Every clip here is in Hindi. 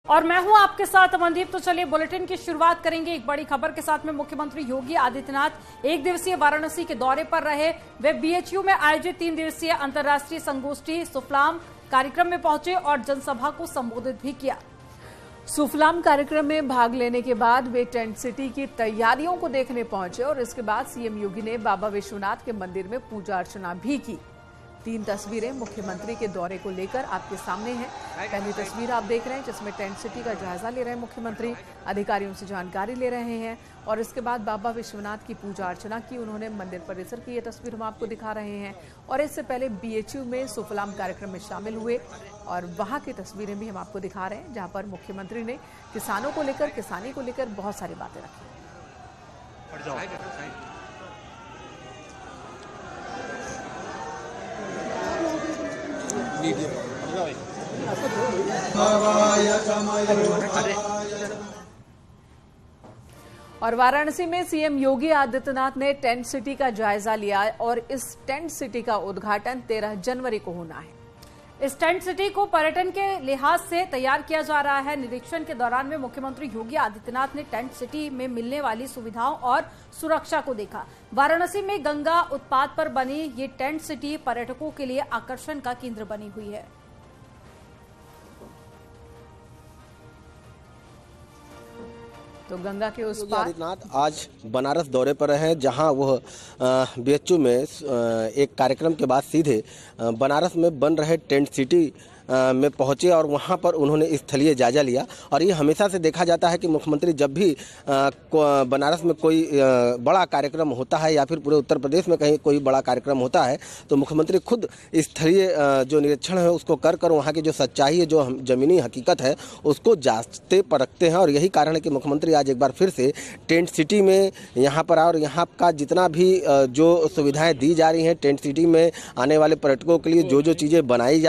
और मैं हूं आपके साथ अमनदीप। तो चलिए बुलेटिन की शुरुआत करेंगे एक बड़ी खबर के साथ में। मुख्यमंत्री योगी आदित्यनाथ एक दिवसीय वाराणसी के दौरे पर रहे। वे बीएचयू में आयोजित 3 दिवसीय अंतर्राष्ट्रीय संगोष्ठी सुफलाम कार्यक्रम में पहुंचे और जनसभा को संबोधित भी किया। सुफलाम कार्यक्रम में भाग लेने के बाद वे टेंट सिटी की तैयारियों को देखने पहुंचे और इसके बाद सीएम योगी ने बाबा विश्वनाथ के मंदिर में पूजा अर्चना भी की। 3 तस्वीरें मुख्यमंत्री के दौरे को लेकर आपके सामने हैं। पहली तस्वीर आप देख रहे हैं जिसमें टेंट सिटी का जायजा ले रहे हैं मुख्यमंत्री, अधिकारियों से जानकारी ले रहे हैं और इसके बाद बाबा विश्वनाथ की पूजा अर्चना की उन्होंने मंदिर परिसर की। ये तस्वीर हम आपको दिखा रहे हैं और इससे पहले बीएचयू में सुफलाम कार्यक्रम में शामिल हुए और वहां की तस्वीरें भी हम आपको दिखा रहे हैं जहां पर मुख्यमंत्री ने किसानों को लेकर, किसानी को लेकर बहुत सारी बातें रखी। और वाराणसी में सीएम योगी आदित्यनाथ ने टेंट सिटी का जायजा लिया और इस टेंट सिटी का उद्घाटन 13 जनवरी को होना है। इस टेंट सिटी को पर्यटन के लिहाज से तैयार किया जा रहा है। निरीक्षण के दौरान में मुख्यमंत्री योगी आदित्यनाथ ने टेंट सिटी में मिलने वाली सुविधाओं और सुरक्षा को देखा। वाराणसी में गंगा उत्पाद पर बनी ये टेंट सिटी पर्यटकों के लिए आकर्षण का केंद्र बनी हुई है। तो गंगा के उस पार आदित्यनाथ आज बनारस दौरे पर हैं, जहां वह बीएचयू में एक कार्यक्रम के बाद सीधे बनारस में बन रहे टेंट सिटी में पहुंचे और वहां पर उन्होंने स्थलीय जायजा लिया। और ये हमेशा से देखा जाता है कि मुख्यमंत्री जब भी बनारस में कोई बड़ा कार्यक्रम होता है या फिर पूरे उत्तर प्रदेश में कहीं कोई बड़ा कार्यक्रम होता है तो मुख्यमंत्री खुद स्थलीय जो निरीक्षण है उसको कर वहाँ की जो सच्चाई है, जो ज़मीनी हकीकत है उसको जांचते परखते हैं। और यही कारण है कि मुख्यमंत्री आज एक बार फिर से टेंट सिटी में यहाँ पर और यहाँ का जितना भी जो सुविधाएँ दी जा रही हैं टेंट सिटी में आने वाले पर्यटकों के लिए जो जो चीज़ें बनाई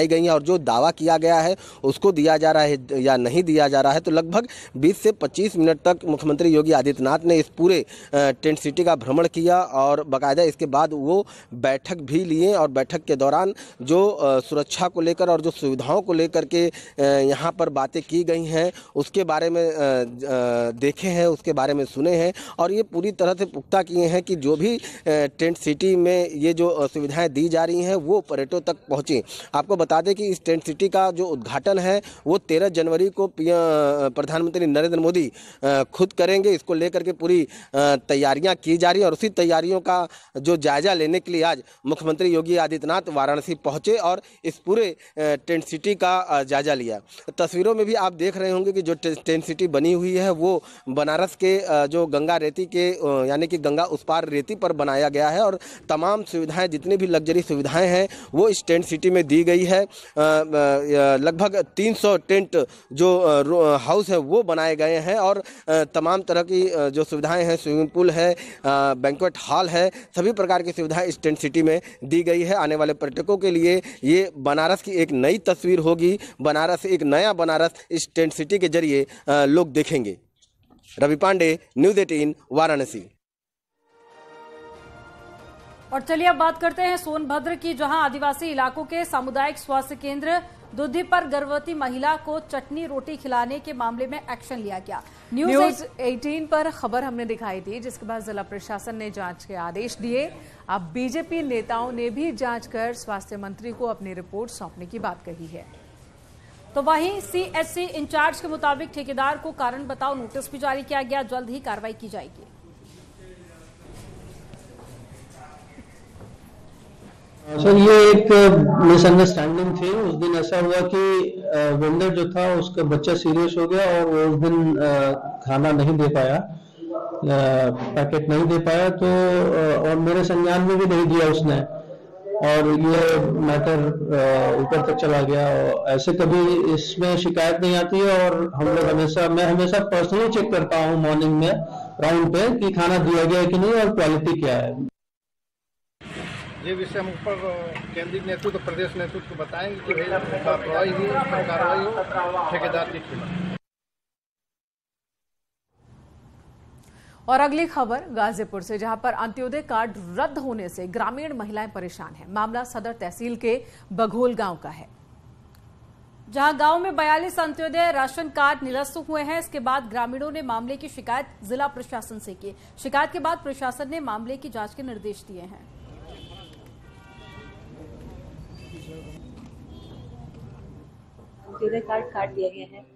गई हैं और जो दावा किया गया है उसको दिया जा रहा है या नहीं दिया जा रहा है। तो लगभग 20 से 25 मिनट तक मुख्यमंत्री योगी आदित्यनाथ ने इस पूरे टेंट सिटी का भ्रमण किया और बाकायदा इसके बाद वो बैठक भी लिए और बैठक के दौरान जो सुरक्षा को लेकर और जो सुविधाओं को लेकर के यहाँ पर बातें की गई हैं उसके बारे में देखे हैं, उसके बारे में सुने हैं और ये पूरी तरह से पुख्ता किए हैं कि जो भी टेंट सिटी में ये जो सुविधाएँ दी जा रही हैं वो पर्यटकों तक पहुँचें। आपको बता दें कि इस टेंट सिटी का जो उद्घाटन है वो 13 जनवरी को प्रधानमंत्री नरेंद्र मोदी खुद करेंगे। इसको लेकर के पूरी तैयारियां की जा रही है और उसी तैयारियों का जो जायजा लेने के लिए आज मुख्यमंत्री योगी आदित्यनाथ वाराणसी पहुंचे और इस पूरे टेंट सिटी का जायजा लिया। तस्वीरों में भी आप देख रहे होंगे कि जो टेंट सिटी बनी हुई है वो बनारस के जो गंगा रेती के यानी कि गंगा उस पार रेती पर बनाया गया है और तमाम सुविधाएं जितनी भी लग्जरी सुविधाएं हैं वो इस टेंट सिटी में दी गई है। लगभग 300 टेंट जो हाउस है वो बनाए गए हैं और तमाम तरह की जो सुविधाएं हैं, स्विमिंग पूल है, बैंक्वेट हॉल है, सभी प्रकार की सुविधाएं इस टेंट सिटी में दी गई है। आने वाले पर्यटकों के लिए ये बनारस की एक नई तस्वीर होगी। बनारस, एक नया बनारस इस टेंट सिटी के जरिए लोग देखेंगे। रवि पांडे, न्यूज़ 18, वाराणसी। और चलिए अब बात करते हैं सोनभद्र की, जहां आदिवासी इलाकों के सामुदायिक स्वास्थ्य केंद्र दुद्धि पर गर्भवती महिला को चटनी रोटी खिलाने के मामले में एक्शन लिया गया। न्यूज़ 18 पर खबर हमने दिखाई थी जिसके बाद जिला प्रशासन ने जांच के आदेश दिए। अब बीजेपी नेताओं ने भी जांच कर स्वास्थ्य मंत्री को अपनी रिपोर्ट सौंपने की बात कही है। तो वहीं सीएचसी इंचार्ज के मुताबिक ठेकेदार को कारण बताओ नोटिस भी जारी किया गया, जल्द ही कार्रवाई की जाएगी। सर ये एक मिसअंडरस्टैंडिंग थी। उस दिन ऐसा हुआ कि वेंडर जो था उसका बच्चा सीरियस हो गया और वो उस दिन खाना नहीं दे पाया, पैकेट नहीं दे पाया तो और मेरे संज्ञान में भी नहीं दिया उसने और ये मैटर ऊपर तक चला गया। और ऐसे कभी इसमें शिकायत नहीं आती है और हम लोग मैं हमेशा पर्सनली चेक करता हूँ मॉर्निंग में राउंड पे कि खाना दिया गया है कि नहीं और क्वालिटी क्या है। ये विषय हम ऊपर केंद्रीय नेतृत्व, प्रदेश नेतृत्व को बताएंगे कि लापरवाही हुई, उस पर कार्रवाई हो ठेकेदार के खिलाफ। और अगली खबर गाजीपुर से, जहां पर अंत्योदय कार्ड रद्द होने से ग्रामीण महिलाएं परेशान हैं। मामला सदर तहसील के बघोल गांव का है। जहां गांव में 42 अंत्योदय राशन कार्ड निरस्त हुए हैं। इसके बाद ग्रामीणों ने मामले की शिकायत जिला प्रशासन से की। शिकायत के बाद प्रशासन ने मामले की जांच के निर्देश दिए हैं। अंत्योदय कार्ड काट दिया गया है।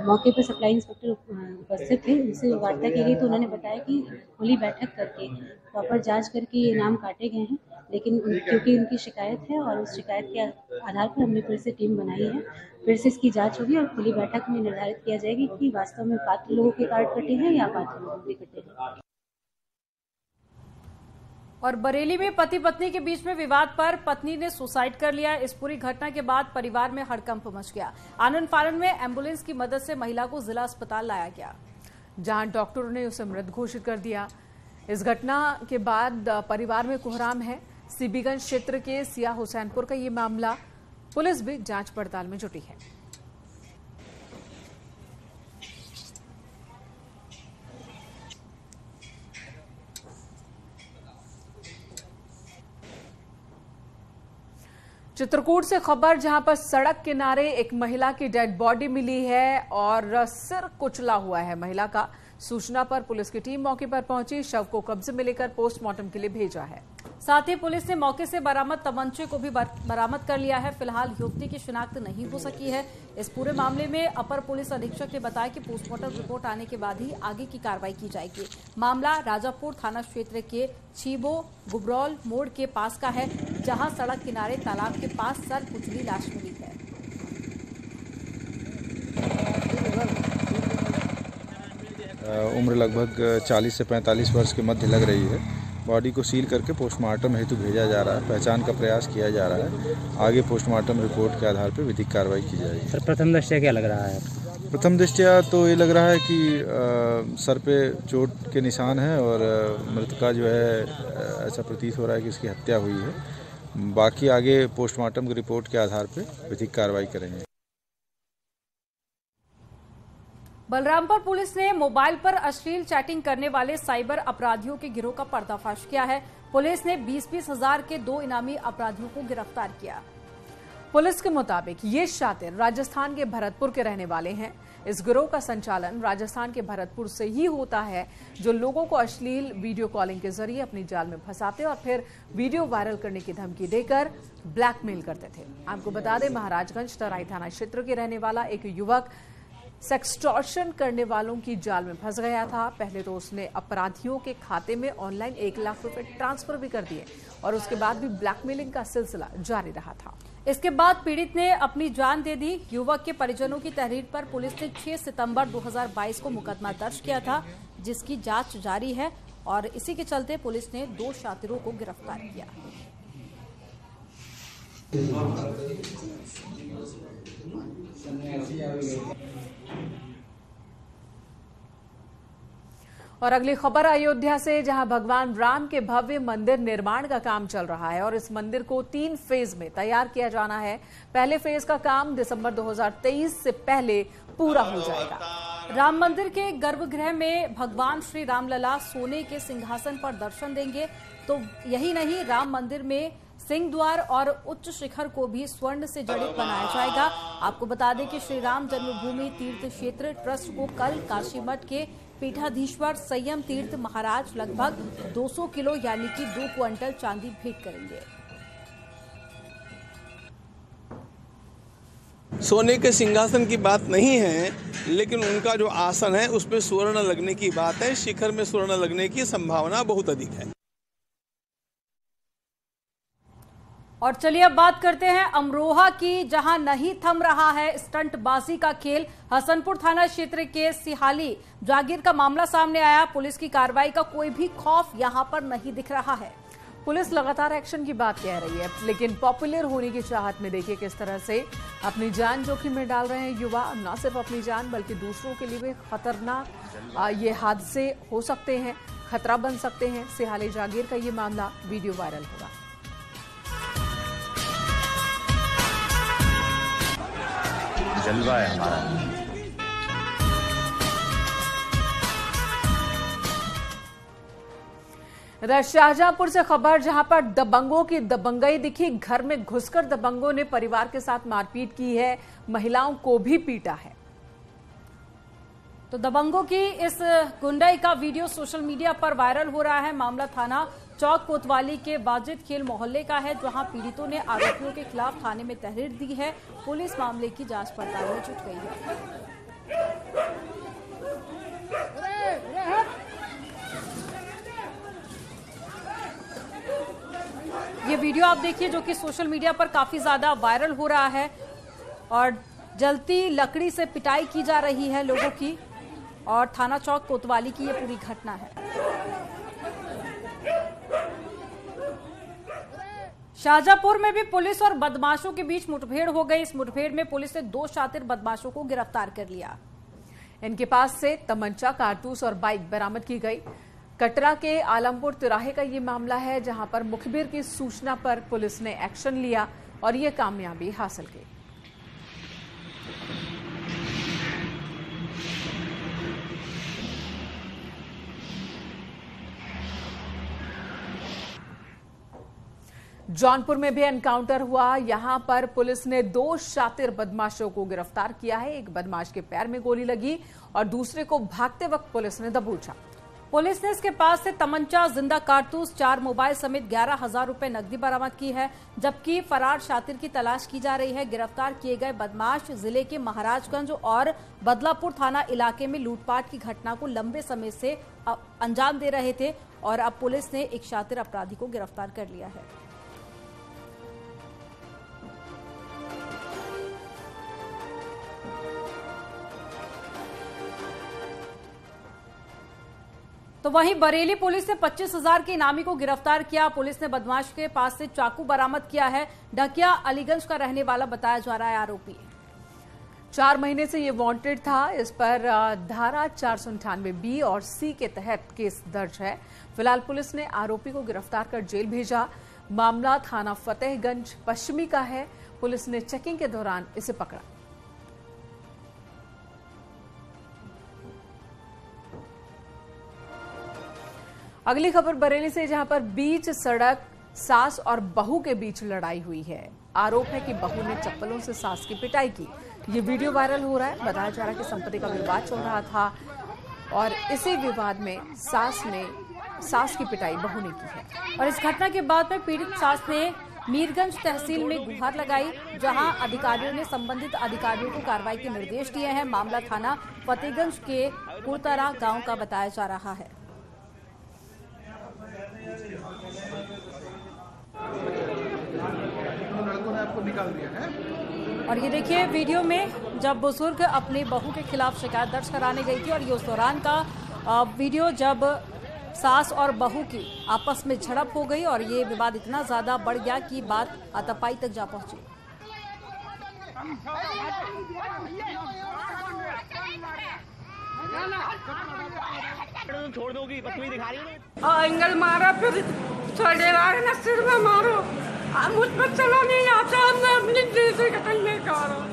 मौके पर सप्लाई इंस्पेक्टर उपस्थित थे, उनसे वार्ता की गई तो उन्होंने बताया कि खुली बैठक करके प्रॉपर जांच करके ये नाम काटे गए हैं, लेकिन क्योंकि उनकी शिकायत है और उस शिकायत के आधार पर हमने फिर से टीम बनाई है। फिर से इसकी जांच होगी और खुली बैठक में निर्धारित किया जाएगी कि वास्तव में पात्र लोगों के कार्ड कटे हैं या अपात्र लोगों के कटे हैं। और बरेली में पति पत्नी के बीच में विवाद पर पत्नी ने सुसाइड कर लिया। इस पूरी घटना के बाद परिवार में हड़कंप मच गया। आनन फानन में एम्बुलेंस की मदद से महिला को जिला अस्पताल लाया गया, जहां डॉक्टरों ने उसे मृत घोषित कर दिया। इस घटना के बाद परिवार में कोहराम है। सीबीगंज क्षेत्र के सिया हुसैनपुर का ये मामला, पुलिस भी जांच पड़ताल में जुटी है। चित्रकूट से खबर, जहां पर सड़क किनारे एक महिला की डेड बॉडी मिली है और सिर कुचला हुआ है महिला का। सूचना पर पुलिस की टीम मौके पर पहुंची, शव को कब्जे में लेकर पोस्टमार्टम के लिए भेजा है। साथ ही पुलिस ने मौके से बरामद तमंचे को भी बरामद कर लिया है। फिलहाल युवती की शिनाख्त नहीं हो सकी है। इस पूरे मामले में अपर पुलिस अधीक्षक ने बताया कि पोस्टमार्टम रिपोर्ट आने के बाद ही आगे की कार्रवाई की जाएगी। मामला राजापुर थाना क्षेत्र के छीबो गुबरौल मोड़ के पास का है, जहां सड़क किनारे तालाब के पास सर कुचली लाश मिली है। उम्र लगभग 40 से 45 वर्ष के मध्य लग रही है। बॉडी को सील करके पोस्टमार्टम हेतु भेजा जा रहा है। पहचान का प्रयास किया जा रहा है। आगे पोस्टमार्टम रिपोर्ट के आधार पर विधिक कार्रवाई की जाएगी। सर, प्रथम दृष्टया क्या लग रहा है? प्रथम दृष्टया तो ये लग रहा है कि सर पे चोट के निशान हैं और मृतका जो है ऐसा प्रतीत हो रहा है कि इसकी हत्या हुई है। बाकी आगे पोस्टमार्टम की रिपोर्ट के आधार पर विधिक कार्रवाई करेंगे। बलरामपुर पुलिस ने मोबाइल पर अश्लील चैटिंग करने वाले साइबर अपराधियों के गिरोह का पर्दाफाश किया है। पुलिस ने 20-20 हजार के 2 इनामी अपराधियों को गिरफ्तार किया। पुलिस के मुताबिक ये शातिर राजस्थान के भरतपुर के रहने वाले हैं। इस गिरोह का संचालन राजस्थान के भरतपुर से ही होता है, जो लोगों को अश्लील वीडियो कॉलिंग के जरिए अपनी जाल में फंसाते और फिर वीडियो वायरल करने की धमकी देकर ब्लैकमेल करते थे। आपको बता दें, महाराजगंज तराई थाना क्षेत्र के रहने वाला एक युवक सेक्सटॉर्शन करने वालों की जाल में फंस गया था। पहले तो उसने अपराधियों के खाते में ऑनलाइन 1 लाख रुपए ट्रांसफर भी कर दिए और उसके बाद भी ब्लैकमेलिंग का सिलसिला जारी रहा था। इसके बाद पीड़ित ने अपनी जान दे दी। युवक के परिजनों की तहरीर पर पुलिस ने 6 सितंबर 2022 को मुकदमा दर्ज किया था, जिसकी जांच जारी है और इसी के चलते पुलिस ने 2 शातिरों को गिरफ्तार किया। और अगली खबर अयोध्या से, जहां भगवान राम के भव्य मंदिर निर्माण का काम चल रहा है और इस मंदिर को 3 फेज में तैयार किया जाना है। पहले फेज का काम दिसंबर 2023 से पहले पूरा हो जाएगा। राम मंदिर के गर्भगृह में भगवान श्री रामलला सोने के सिंहासन पर दर्शन देंगे। तो यही नहीं, राम मंदिर में सिंह द्वार और उच्च शिखर को भी स्वर्ण से जड़ित बनाया जाएगा। आपको बता दें कि श्री राम जन्मभूमि तीर्थ क्षेत्र ट्रस्ट को कल काशी मठ के पीठाधीश्वर संयम तीर्थ महाराज लगभग 200 किलो यानी कि 2 क्विंटल चांदी भेंट करेंगे। सोने के सिंहासन की बात नहीं है, लेकिन उनका जो आसन है उसमें स्वर्ण लगने की बात है। शिखर में स्वर्ण लगने की संभावना बहुत अधिक है। और चलिए अब बात करते हैं अमरोहा की, जहां नहीं थम रहा है स्टंटबाजी का खेल। हसनपुर थाना क्षेत्र के सिहाली जागीर का मामला सामने आया। पुलिस की कार्रवाई का कोई भी खौफ यहां पर नहीं दिख रहा है। पुलिस लगातार एक्शन की बात कह रही है, लेकिन पॉपुलर होने की चाहत में देखिए किस तरह से अपनी जान जोखिम में डाल रहे हैं युवा। न सिर्फ अपनी जान बल्कि दूसरों के लिए भी खतरनाक ये हादसे हो सकते हैं, खतरा बन सकते हैं। सिहाली जागीर का ये मामला वीडियो वायरल हुआ। जलवा है हमारा। इधर शाहजहांपुर से खबर, जहां पर दबंगों की दबंगई दिखी। घर में घुसकर दबंगों ने परिवार के साथ मारपीट की है, महिलाओं को भी पीटा है। तो दबंगों की इस गुंडाई का वीडियो सोशल मीडिया पर वायरल हो रहा है। मामला थाना चौक कोतवाली के वाजिद खेल मोहल्ले का है, जहां पीड़ितों ने आरोपियों के खिलाफ थाने में तहरीर दी है। पुलिस मामले की जांच पड़ताल में जुट गई है। ये वीडियो आप देखिए जो कि सोशल मीडिया पर काफी ज्यादा वायरल हो रहा है और जलती लकड़ी से पिटाई की जा रही है लोगों की, और थाना चौक कोतवाली की ये पूरी घटना है। शाहजहांपुर में भी पुलिस और बदमाशों के बीच मुठभेड़ हो गई। इस मुठभेड़ में पुलिस ने 2 शातिर बदमाशों को गिरफ्तार कर लिया। इनके पास से तमंचा, कारतूस और बाइक बरामद की गई। कटरा के आलमपुर तिराहे का ये मामला है, जहां पर मुखबिर की सूचना पर पुलिस ने एक्शन लिया और ये कामयाबी हासिल की। जौनपुर में भी एनकाउंटर हुआ। यहां पर पुलिस ने 2 शातिर बदमाशों को गिरफ्तार किया है। एक बदमाश के पैर में गोली लगी और दूसरे को भागते वक्त पुलिस ने दबोचा। पुलिस ने इसके पास से तमंचा, जिंदा कारतूस, 4 मोबाइल समेत 11,000 रुपए नकदी बरामद की है, जबकि फरार शातिर की तलाश की जा रही है। गिरफ्तार किए गए बदमाश जिले के महाराजगंज और बदलापुर थाना इलाके में लूटपाट की घटना को लंबे समय से अंजाम दे रहे थे और अब पुलिस ने एक शातिर अपराधी को गिरफ्तार कर लिया है। तो वहीं बरेली पुलिस ने 25,000 के इनामी को गिरफ्तार किया। पुलिस ने बदमाश के पास से चाकू बरामद किया है। ढकिया अलीगंज का रहने वाला बताया जा रहा है आरोपी। 4 महीने से ये वांटेड था। इस पर धारा 498B और C के तहत केस दर्ज है। फिलहाल पुलिस ने आरोपी को गिरफ्तार कर जेल भेजा। मामला थाना फतेहगंज पश्चिमी का है। पुलिस ने चेकिंग के दौरान इसे पकड़ा। अगली खबर बरेली से, जहां पर बीच सड़क सास और बहू के बीच लड़ाई हुई है। आरोप है कि बहू ने चप्पलों से सास की पिटाई की। ये वीडियो वायरल हो रहा है। बताया जा रहा है कि संपत्ति का विवाद चल रहा था और इसी विवाद में सास की पिटाई बहू ने की है। और इस घटना के बाद में पीड़ित सास ने मीरगंज तहसील में गुहार लगाई, जहां अधिकारियों ने संबंधित अधिकारियों को कार्रवाई के निर्देश दिए हैं। मामला थाना फतेहगंज के कुरतरा गांव का बताया जा रहा है। और ये देखिए वीडियो में जब बुजुर्ग अपने बहू के खिलाफ शिकायत दर्ज कराने गई थी और ये उस दौरान का वीडियो जब सास और बहू की आपस में झड़प हो गई और ये विवाद इतना ज्यादा बढ़ गया कि बात हाथापाई तक जा पहुंची। छोड़ दोगी, बदतमीजी दिखा रही है। एंगल मारा, फिर छोड़े ना सिर में मारो। मुझ पर चला नहीं आता, मैं अपनी जैसे कतई नहीं कर रहा।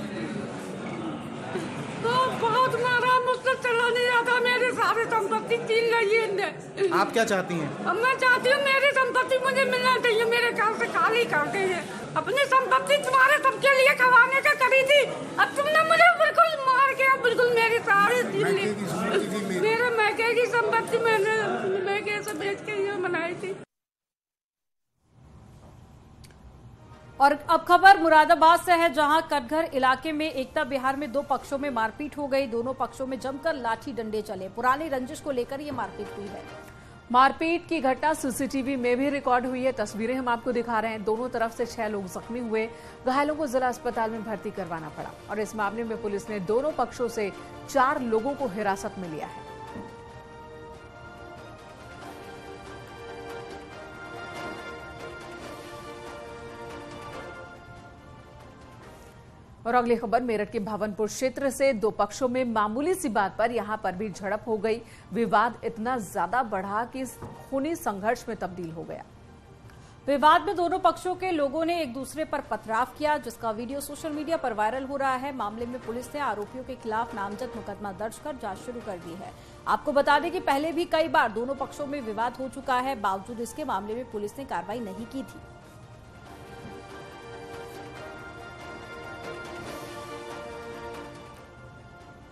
तो बहुत मारा, मुझसे चला नहीं आता। मेरे सारे संपत्ति छीन ली है। आप क्या चाहती हैं? अब मैं चाहती हूँ मेरी संपत्ति मुझे मिलना चाहिए। मेरे घर से खाली कर दी है। अपनी संपत्ति तुम्हारे सबके लिए कमाने का करी थी, अब तुमने मुझे बिल्कुल मार के बिल्कुल मेरी सारी छीन ली। मेरे मैके की संपत्ति मैंने मैके से बेच के ये बनाई थी। और अब खबर मुरादाबाद से है, जहां कटघर इलाके में एकता विहार में 2 पक्षों में मारपीट हो गई। दोनों पक्षों में जमकर लाठी डंडे चले। पुरानी रंजिश को लेकर ये मारपीट हुई है। मारपीट की घटना सीसीटीवी में भी रिकॉर्ड हुई है। तस्वीरें हम आपको दिखा रहे हैं। दोनों तरफ से 6 लोग जख्मी हुए। घायलों को जिला अस्पताल में भर्ती करवाना पड़ा और इस मामले में पुलिस ने दोनों पक्षों से 4 लोगों को हिरासत में लिया है। और अगली खबर मेरठ के भावनपुर क्षेत्र से 2 पक्षों में मामूली सी बात पर यहां पर भी झड़प हो गई। विवाद इतना ज्यादा बढ़ा कि खूनी संघर्ष में तब्दील हो गया। विवाद में दोनों पक्षों के लोगों ने एक दूसरे पर पथराव किया, जिसका वीडियो सोशल मीडिया पर वायरल हो रहा है। मामले में पुलिस ने आरोपियों के खिलाफ नामजद मुकदमा दर्ज कर जांच शुरू कर दी है। आपको बता दें कि पहले भी कई बार दोनों पक्षों में विवाद हो चुका है, बावजूद इसके मामले में पुलिस ने कार्रवाई नहीं की थी।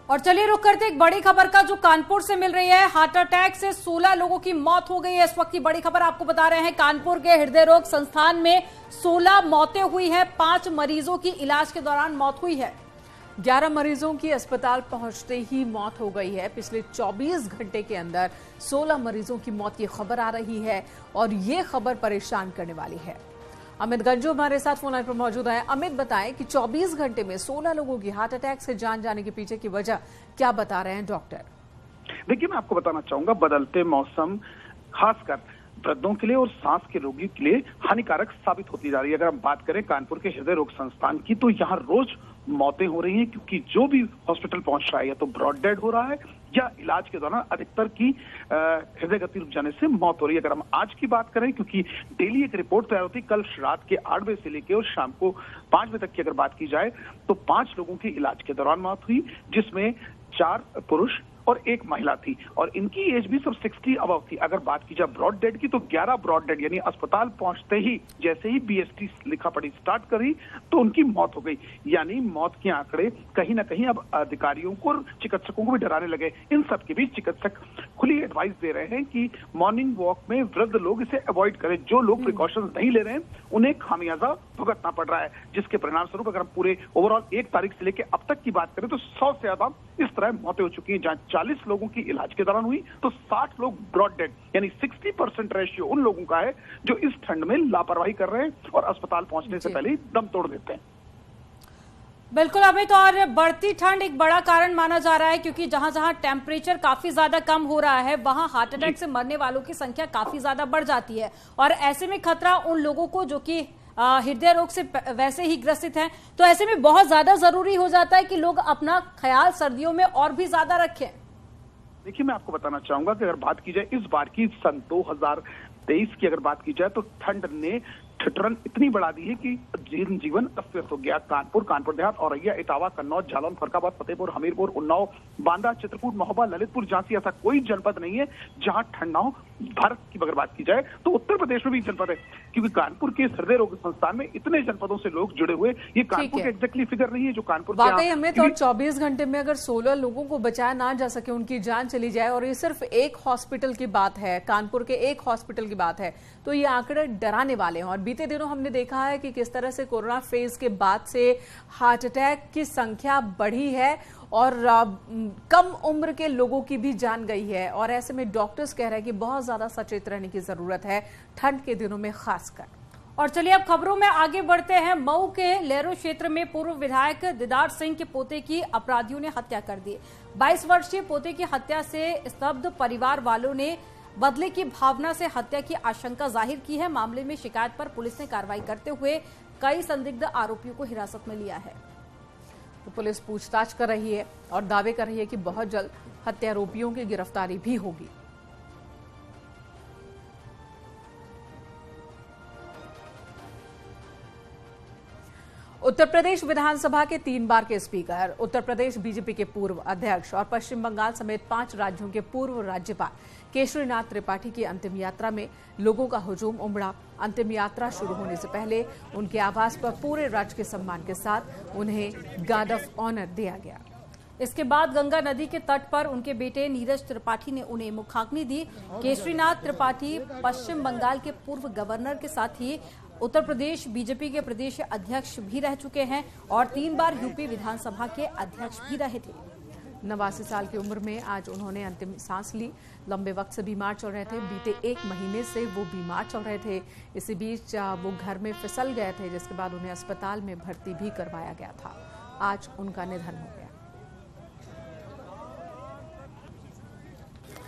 और चलिए रुक करते एक बड़ी खबर का, जो कानपुर से मिल रही है। हार्ट अटैक से 16 लोगों की मौत हो गई है। इस वक्त की बड़ी खबर आपको बता रहे हैं, कानपुर के हृदय रोग संस्थान में 16 मौतें हुई हैं। 5 मरीजों की इलाज के दौरान मौत हुई है। 11 मरीजों की अस्पताल पहुंचते ही मौत हो गई है। पिछले 24 घंटे के अंदर 16 मरीजों की मौत की खबर आ रही है और ये खबर परेशान करने वाली है। अमित गंजू हमारे साथ फोन लाइन पर मौजूद है। अमित, बताएं कि 24 घंटे में 16 लोगों की हार्ट अटैक से जान जाने के पीछे की वजह क्या बता रहे हैं डॉक्टर? देखिए, मैं आपको बताना चाहूंगा, बदलते मौसम खासकर वृद्धों के लिए और सांस के रोगी के लिए हानिकारक साबित होती जा रही है। अगर हम बात करें कानपुर के हृदय रोग संस्थान की, तो यहाँ रोज मौतें हो रही हैं, क्योंकि जो भी हॉस्पिटल पहुंच रहा है या तो ब्रॉड डेड हो रहा है या इलाज के दौरान अधिकतर की हृदय गति रुक जाने से मौत हो रही है। अगर हम आज की बात करें, क्योंकि डेली एक रिपोर्ट तैयार होती है, कल रात के 8 बजे से लेकर और शाम को 5 बजे तक की अगर बात की जाए तो 5 लोगों की इलाज के दौरान मौत हुई, जिसमें 4 पुरुष और 1 महिला थी और इनकी एज भी सब 60 अबव थी। अगर बात की जाए ब्रॉड डेड की, तो 11 ब्रॉड डेड, यानी अस्पताल पहुंचते ही जैसे ही BST लिखा पढ़ी स्टार्ट करी तो उनकी मौत हो गई। यानी मौत के आंकड़े कहीं ना कहीं अब अधिकारियों को और चिकित्सकों को भी डराने लगे। इन सब के बीच चिकित्सक खुली एडवाइस दे रहे हैं कि मॉर्निंग वॉक में वृद्ध लोग इसे अवॉइड करें। जो लोग प्रिकॉशंस नहीं ले रहे हैं उन्हें खामियाजा भुगतना पड़ रहा है, जिसके परिणाम स्वरूप अगर हम पूरे ओवरऑल 1 तारीख से लेकर अब तक की बात करें तो 100 से ज्यादा इस तरह मौतें हो चुकी हैं। जहां 40 लोगों की इलाज के दौरान हुई तो 60 लोग ब्रॉड डेड, यानी 60% रेशियो उन लोगों का है जो इस ठंड में लापरवाही कर रहे हैं और अस्पताल पहुंचने से पहले दम तोड़ देते हैं। बिल्कुल अमित, और बढ़ती ठंड एक बड़ा कारण माना जा रहा है, क्योंकि जहां जहां टेम्परेचर काफी ज्यादा कम हो रहा है वहां हार्ट अटैक से मरने वालों की संख्या काफी ज्यादा बढ़ जाती है। और ऐसे में खतरा उन लोगों को जो कि हृदय रोग से वैसे ही ग्रसित हैं, तो ऐसे में बहुत ज्यादा जरूरी हो जाता है कि लोग अपना ख्याल सर्दियों में और भी ज्यादा रखें। देखिए, मैं आपको बताना चाहूंगा कि अगर बात की जाए इस बार की सन 2023 की अगर बात की जाए तो ठंड ने ठिठुरन इतनी बढ़ा दी है कि जीवन अस्त व्यस्त हो गया। कानपुर देहात, औरैया, इटावा, कन्नौज, जालौन, फरक्काबाद, फतेहपुर, हमीरपुर, उन्नाव, बांदा, चित्रकूट, महोबा, ललितपुर, झांसी, ऐसा कोई जनपद नहीं है जहां ठंड ना हो। भारत की अगर बात की जाए तो उत्तर प्रदेश में भी जनपद है, क्योंकि कानपुर के हृदय रोग संस्थान में इतने जनपदों से लोग जुड़े हुए। ये कानपुर के एग्जैक्टली फिगर नहीं है जो कानपुर वाकई हमें तो 24 घंटे में अगर 16 लोगों को बचाया ना जा सके, उनकी जान चली जाए, और ये सिर्फ एक हॉस्पिटल की बात है, कानपुर के एक हॉस्पिटल की बात है, तो ये आंकड़े डराने वाले हैं। और बीते दिनों हमने देखा है कि किस तरह से कोरोना फेज के बाद से हार्ट अटैक की संख्या बढ़ी है और कम उम्र के लोगों की भी जान गई है। और ऐसे में डॉक्टर्स कह रहे हैं कि बहुत ज्यादा सचेत रहने की जरूरत है ठंड के दिनों में खासकर। और चलिए अब खबरों में आगे बढ़ते हैं। मऊ के लेरो क्षेत्र में पूर्व विधायक दीदार सिंह के पोते की अपराधियों ने हत्या कर दी। 22 वर्षीय पोते की हत्या से स्तब्ध परिवार वालों ने बदले की भावना से हत्या की आशंका जाहिर की है। मामले में शिकायत पर पुलिस ने कार्रवाई करते हुए कई संदिग्ध आरोपियों को हिरासत में लिया है। तो पुलिस पूछताछ कर रही है और दावे कर रही है कि बहुत जल्द हत्यारोपियों की गिरफ्तारी भी होगी। उत्तर प्रदेश विधानसभा के 3 बार के स्पीकर, उत्तर प्रदेश बीजेपी के पूर्व अध्यक्ष और पश्चिम बंगाल समेत 5 राज्यों के पूर्व राज्यपाल केशरीनाथ त्रिपाठी की अंतिम यात्रा में लोगों का हुजूम उमड़ा। अंतिम यात्रा शुरू होने से पहले उनके आवास पर पूरे राज्य के सम्मान के साथ उन्हें गार्ड ऑफ ऑनर दिया गया। इसके बाद गंगा नदी के तट पर उनके बेटे नीरज त्रिपाठी ने उन्हें मुखाग्नि दी। केशरीनाथ त्रिपाठी पश्चिम बंगाल के पूर्व गवर्नर के साथ ही उत्तर प्रदेश बीजेपी के प्रदेश अध्यक्ष भी रह चुके हैं और 3 बार यूपी विधानसभा के अध्यक्ष भी रहे थे। 89 साल की उम्र में आज उन्होंने अंतिम सांस ली। लंबे वक्त से बीमार चल रहे थे, बीते 1 महीने से वो बीमार चल रहे थे। इसी बीच वो घर में फिसल गए थे, जिसके बाद उन्हें अस्पताल में भर्ती भी करवाया गया था। आज उनका निधन हो गया।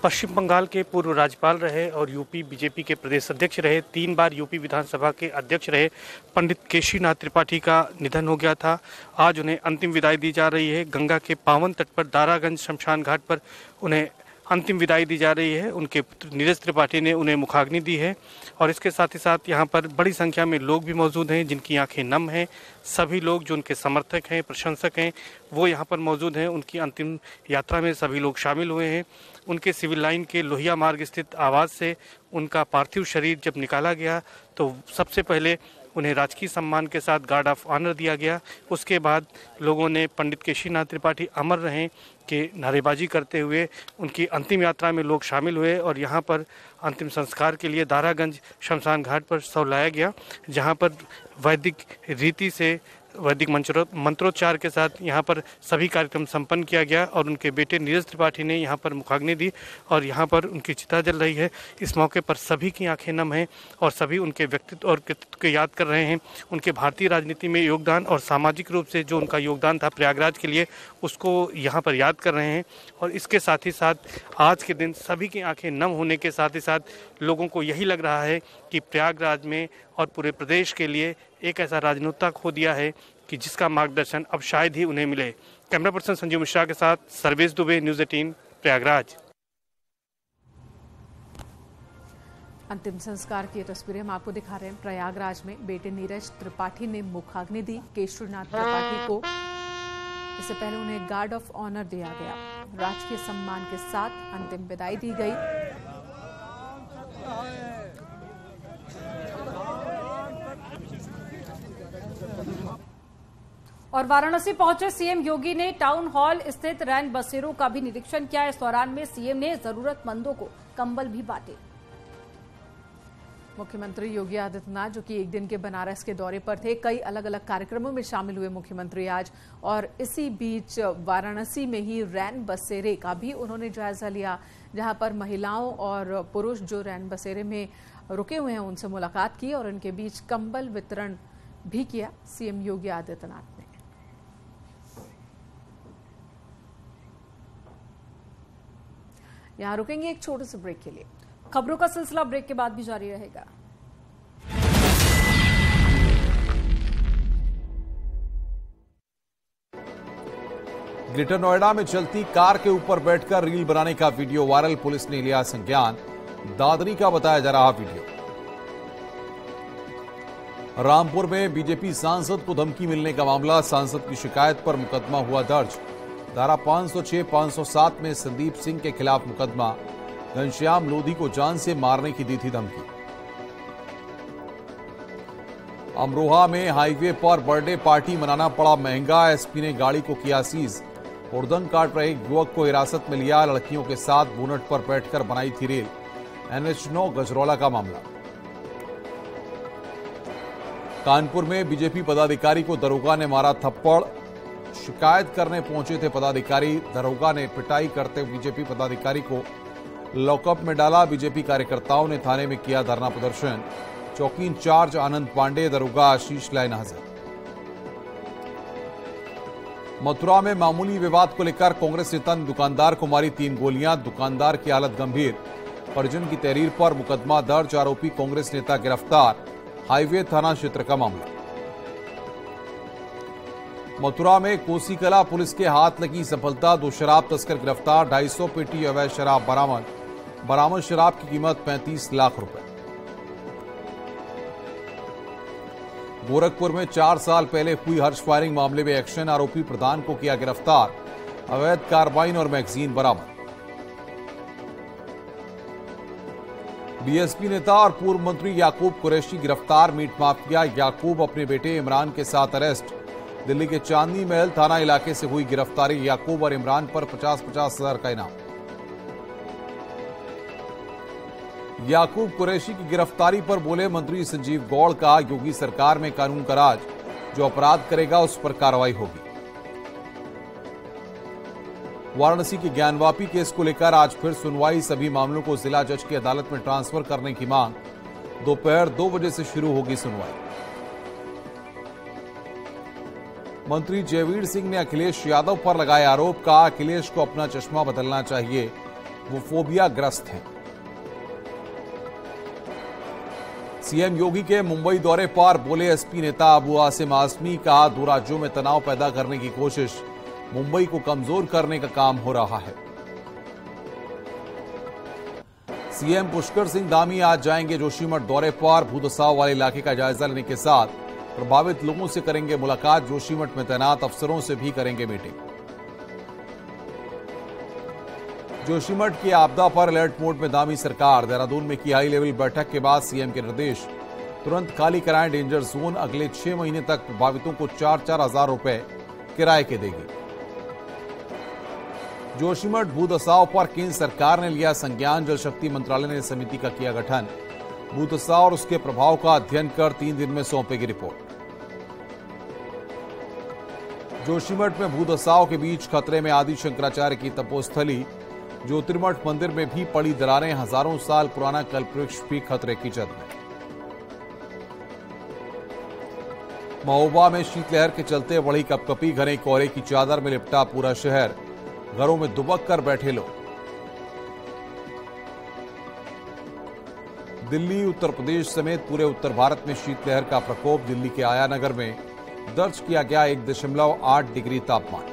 पश्चिम बंगाल के पूर्व राज्यपाल रहे और यूपी बीजेपी के प्रदेश अध्यक्ष रहे, 3 बार यूपी विधानसभा के अध्यक्ष रहे पंडित केशरीनाथ त्रिपाठी का निधन हो गया था। आज उन्हें अंतिम विदाई दी जा रही है। गंगा के पावन तट पर दारागंज शमशान घाट पर उन्हें अंतिम विदाई दी जा रही है। उनके पुत्र नीरज त्रिपाठी ने उन्हें मुखाग्नि दी है और इसके साथ ही साथ यहाँ पर बड़ी संख्या में लोग भी मौजूद हैं जिनकी आंखें नम हैं। सभी लोग जो उनके समर्थक हैं, प्रशंसक हैं, वो यहाँ पर मौजूद हैं। उनकी अंतिम यात्रा में सभी लोग शामिल हुए हैं। उनके सिविल लाइन के लोहिया मार्ग स्थित आवास से उनका पार्थिव शरीर जब निकाला गया तो सबसे पहले उन्हें राजकीय सम्मान के साथ गार्ड ऑफ ऑनर दिया गया। उसके बाद लोगों ने पंडित केशीनाथ त्रिपाठी अमर रहें के नारेबाजी करते हुए उनकी अंतिम यात्रा में लोग शामिल हुए और यहाँ पर अंतिम संस्कार के लिए दारागंज शमशान घाट पर शव लाया गया, जहाँ पर वैदिक रीति से वैदिक मंत्रोच्चार के साथ यहाँ पर सभी कार्यक्रम संपन्न किया गया और उनके बेटे नीरज त्रिपाठी ने यहाँ पर मुखाग्नि दी और यहाँ पर उनकी चिता जल रही है। इस मौके पर सभी की आंखें नम हैं और सभी उनके व्यक्तित्व और कृतित्व को याद कर रहे हैं। उनके भारतीय राजनीति में योगदान और सामाजिक रूप से जो उनका योगदान था प्रयागराज के लिए, उसको यहाँ पर याद कर रहे हैं। और इसके साथ ही साथ आज के दिन सभी की आंखें नम होने के साथ ही साथ लोगों को यही लग रहा है कि प्रयागराज में और पूरे प्रदेश के लिए एक ऐसा राजनेता खो दिया है कि जिसका मार्गदर्शन अब शायद ही उन्हें मिले। कैमरा पर्सन संजीव मिश्रा के साथ सर्वेश दुबे, न्यूज़ 18 प्रयागराज। अंतिम संस्कार की तस्वीरें हम आपको दिखा रहे हैं। प्रयागराज में बेटे नीरज त्रिपाठी ने मुखाग्नि दी केशरीनाथ त्रिपाठी को। इससे पहले उन्हें गार्ड ऑफ ऑनर दिया गया। राजकीय सम्मान के साथ अंतिम विदाई दी गई। और वाराणसी पहुंचे सीएम योगी ने टाउन हॉल स्थित रैन बसेरों का भी निरीक्षण किया। इस दौरान में सीएम ने जरूरतमंदों को कंबल भी बांटे। मुख्यमंत्री योगी आदित्यनाथ जो कि एक दिन के बनारस के दौरे पर थे, कई अलग अलग कार्यक्रमों में शामिल हुए मुख्यमंत्री आज, और इसी बीच वाराणसी में ही रैन बसेरे का भी उन्होंने जायजा लिया, जहां पर महिलाओं और पुरुष जो रैन बसेरे में रुके हुए हैं उनसे मुलाकात की और उनके बीच कंबल वितरण भी किया सीएम योगी आदित्यनाथ ने। यहां रुकेंगे एक छोटे से ब्रेक के लिए। खबरों का सिलसिला ब्रेक के बाद भी जारी रहेगा। ग्रेटर नोएडा में चलती कार के ऊपर बैठकर रील बनाने का वीडियो वायरल, पुलिस ने लिया संज्ञान। दादरी का बताया जा रहा वीडियो। रामपुर में बीजेपी सांसद को धमकी मिलने का मामला, सांसद की शिकायत पर मुकदमा हुआ दर्ज। धारा 506, 507 में संदीप सिंह के खिलाफ मुकदमा। घनश्याम लोधी को जान से मारने की दी थी धमकी। अमरोहा में हाईवे पर बर्थडे पार्टी मनाना पड़ा महंगा, एसपी ने गाड़ी को किया सीज। उड़दन काट रहे युवक को हिरासत में लिया, लड़कियों के साथ बोनट पर बैठकर बनाई थी रेल। NH9 गजरौला का मामला। कानपुर में बीजेपी पदाधिकारी को दरोगा ने मारा थप्पड़। शिकायत करने पहुंचे थे पदाधिकारी, दरोगा ने पिटाई करते बीजेपी पदाधिकारी को लॉकअप में डाला। बीजेपी कार्यकर्ताओं ने थाने में किया धरना प्रदर्शन। चौकी इंचार्ज आनंद पांडे, दरोगा आशीष लाइन हाजिर। मथुरा में मामूली विवाद को लेकर कांग्रेस नेता ने दुकानदार को मारी 3 गोलियां, दुकानदार की हालत गंभीर। परिजन की तहरीर पर मुकदमा दर्ज, आरोपी कांग्रेस नेता गिरफ्तार। हाईवे थाना क्षेत्र का मामला। मथुरा में कोसीकला पुलिस के हाथ लगी सफलता, 2 शराब तस्कर गिरफ्तार। 250 पेटी अवैध शराब बरामद। बरामद शराब की कीमत 35 लाख रुपए। गोरखपुर में 4 साल पहले हुई हर्ष फायरिंग मामले में एक्शन, आरोपी प्रधान को किया गिरफ्तार। अवैध कार्बाइन और मैगजीन बरामद। बीएसपी नेता और पूर्व मंत्री याकूब कुरैशी गिरफ्तार। मीट माफिया याकूब अपने बेटे इमरान के साथ अरेस्ट। दिल्ली के चांदनी महल थाना इलाके से हुई गिरफ्तारी। याकूब और इमरान पर 50-50 हजार का इनाम। याकूब कुरैशी की गिरफ्तारी पर बोले मंत्री संजीव गौड़ का, योगी सरकार में कानून का राज, जो अपराध करेगा उस पर कार्रवाई होगी। वाराणसी के ज्ञानवापी केस को लेकर आज फिर सुनवाई, सभी मामलों को जिला जज की अदालत में ट्रांसफर करने की मांग। दोपहर 2 बजे से शुरू होगी सुनवाई। मंत्री जयवीर सिंह ने अखिलेश यादव पर लगाए आरोप, कहा अखिलेश को अपना चश्मा बदलना चाहिए, वो फोबिया ग्रस्त हैं। सीएम योगी के मुंबई दौरे पर बोले एसपी नेता अबू आसिम आजमी, कहा 2 राज्यों में तनाव पैदा करने की कोशिश, मुंबई को कमजोर करने का काम हो रहा है। सीएम पुष्कर सिंह धामी आज जाएंगे जोशीमठ दौरे पर। भूदसाव वाले इलाके का जायजा लेने के साथ प्रभावित लोगों से करेंगे मुलाकात। जोशीमठ में तैनात अफसरों से भी करेंगे मीटिंग। जोशीमठ की आपदा पर अलर्ट मोड में धामी सरकार। देहरादून में की हाई लेवल बैठक के बाद सीएम के निर्देश, तुरंत खाली कराएं डेंजर जोन। अगले 6 महीने तक प्रभावितों को 4-4 हजार रुपए किराए के देगी। जोशीमठ भूदसाव पर केंद्र सरकार ने लिया संज्ञान। जल शक्ति मंत्रालय ने समिति का किया गठन। भूदसाव और उसके प्रभाव का अध्ययन कर 3 दिन में सौंपेगी रिपोर्ट। जोशीमठ में भूदसाव के बीच खतरे में आदि शंकराचार्य की तपोस्थली। ज्योतिर्मठ मंदिर में भी पड़ी दरारें। हजारों साल पुराना कल्पवृक्ष भी खतरे की जद में। महोबा में शीतलहर के चलते बढ़ी कपकपी। घने कोहरे की चादर में लिपटा पूरा शहर। घरों में दुबक कर बैठे लोग। दिल्ली, उत्तर प्रदेश समेत पूरे उत्तर भारत में शीतलहर का प्रकोप। दिल्ली के आया नगर में दर्ज किया गया 1.8 डिग्री तापमान।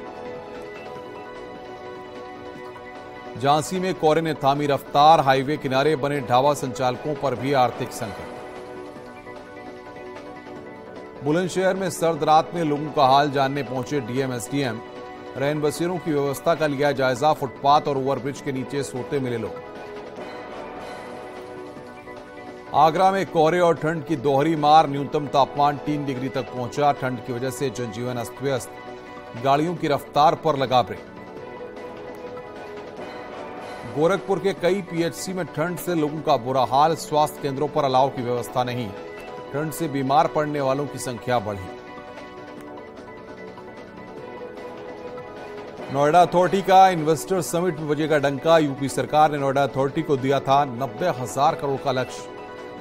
झांसी में कोहरे ने थामी रफ्तार। हाईवे किनारे बने ढाबा संचालकों पर भी आर्थिक संकट। बुलंदशहर में सर्द रात में लोगों का हाल जानने पहुंचे डीएम एसडीएम। रैन बसेरों की व्यवस्था का लिया जायजा। फुटपाथ और ओवरब्रिज के नीचे सोते मिले लोग। आगरा में कोहरे और ठंड की दोहरी मार। न्यूनतम तापमान 3 डिग्री तक पहुंचा। ठंड की वजह से जनजीवन अस्त व्यस्त। गाड़ियों की रफ्तार पर लगा ब्रेक। गोरखपुर के कई पीएचसी में ठंड से लोगों का बुरा हाल। स्वास्थ्य केंद्रों पर अलाव की व्यवस्था नहीं। ठंड से बीमार पड़ने वालों की संख्या बढ़ी। नोएडा अथॉरिटी का इन्वेस्टर समिट में बजेगा डंका। यूपी सरकार ने नोएडा अथॉरिटी को दिया था 90,000 करोड़ का लक्ष्य।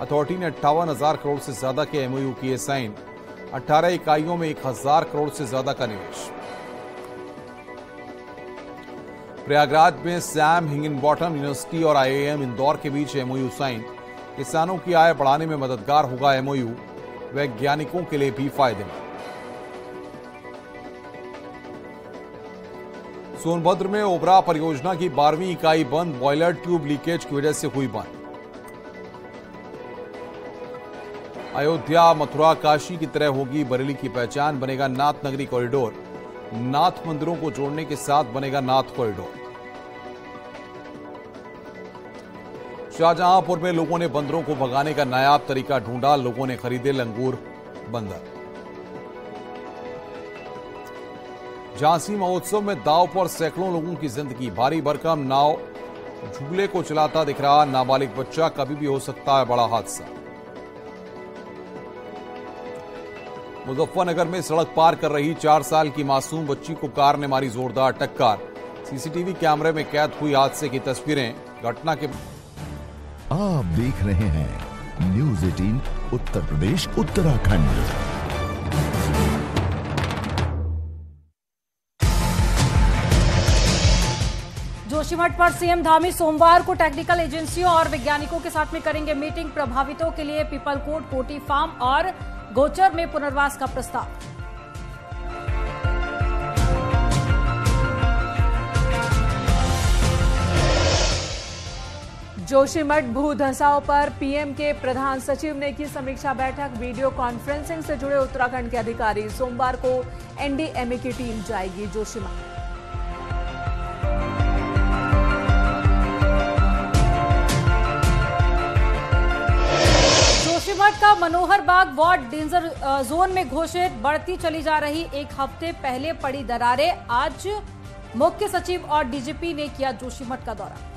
अथॉरिटी ने 58,000 करोड़ से ज्यादा के एमओयू किए साइन। 18 इकाइयों में 1,000 करोड़ से ज्यादा का निवेश। प्रयागराज में सैम हिंगनबॉटम यूनिवर्सिटी और आईआईएम इंदौर के बीच एमओयू साइन। किसानों की आय बढ़ाने में मददगार होगा एमओयू। वैज्ञानिकों के लिए भी फायदेमंद। सोनभद्र में ओबरा परियोजना की 12वीं इकाई बंद। बॉयलर ट्यूब लीकेज की वजह से हुई बंद। अयोध्या, मथुरा, काशी की तरह होगी बरेली की पहचान। बनेगा नाथ नगरी कॉरिडोर। नाथ मंदिरों को जोड़ने के साथ बनेगा नाथ कॉरिडोर। शाहजहांपुर में लोगों ने बंदरों को भगाने का नायाब तरीका ढूंढा। लोगों ने खरीदे लंगूर बंदर। झांसी महोत्सव में दांव पर सैकड़ों लोगों की जिंदगी। भारी भरकम नाव झूले को चलाता दिख रहा नाबालिग बच्चा। कभी भी हो सकता है बड़ा हादसा। मुजफ्फरनगर में सड़क पार कर रही 4 साल की मासूम बच्ची को कार ने मारी जोरदार टक्कर। सीसीटीवी कैमरे में कैद हुई हादसे की तस्वीरें। घटना के आप देख रहे हैं न्यूज़ 18 उत्तर प्रदेश उत्तराखंड। जोशीमठ पर सीएम धामी सोमवार को टेक्निकल एजेंसियों और वैज्ञानिकों के साथ में करेंगे मीटिंग। प्रभावितों के लिए पीपलकोट, कोटी फार्म और गोचर में पुनर्वास का प्रस्ताव। जोशीमठ भू धंसाव पर पीएम के प्रधान सचिव ने की समीक्षा बैठक। वीडियो कॉन्फ्रेंसिंग से जुड़े उत्तराखंड के अधिकारी। सोमवार को एनडीएमए की टीम जाएगी जोशीमठ। जोशीमठ का मनोहर बाग वार्ड डेंजर जोन में घोषित। बढ़ती चली जा रही 1 हफ्ते पहले पड़ी दरारें। आज मुख्य सचिव और डीजीपी ने किया जोशीमठ का दौरा।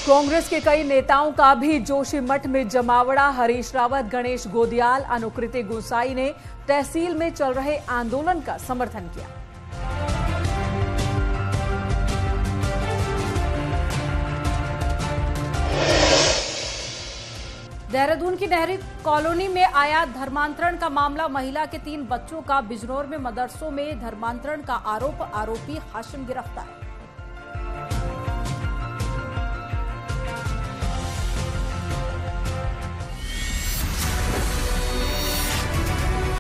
कांग्रेस के कई नेताओं का भी जोशीमठ में जमावड़ा। हरीश रावत, गणेश गोदियाल, अनुकृति गुसाई ने तहसील में चल रहे आंदोलन का समर्थन किया। देहरादून की नहरी कॉलोनी में आया धर्मांतरण का मामला। महिला के 3 बच्चों का बिजनौर में मदरसों में धर्मांतरण का आरोप। आरोपी हाशिम गिरफ्तार।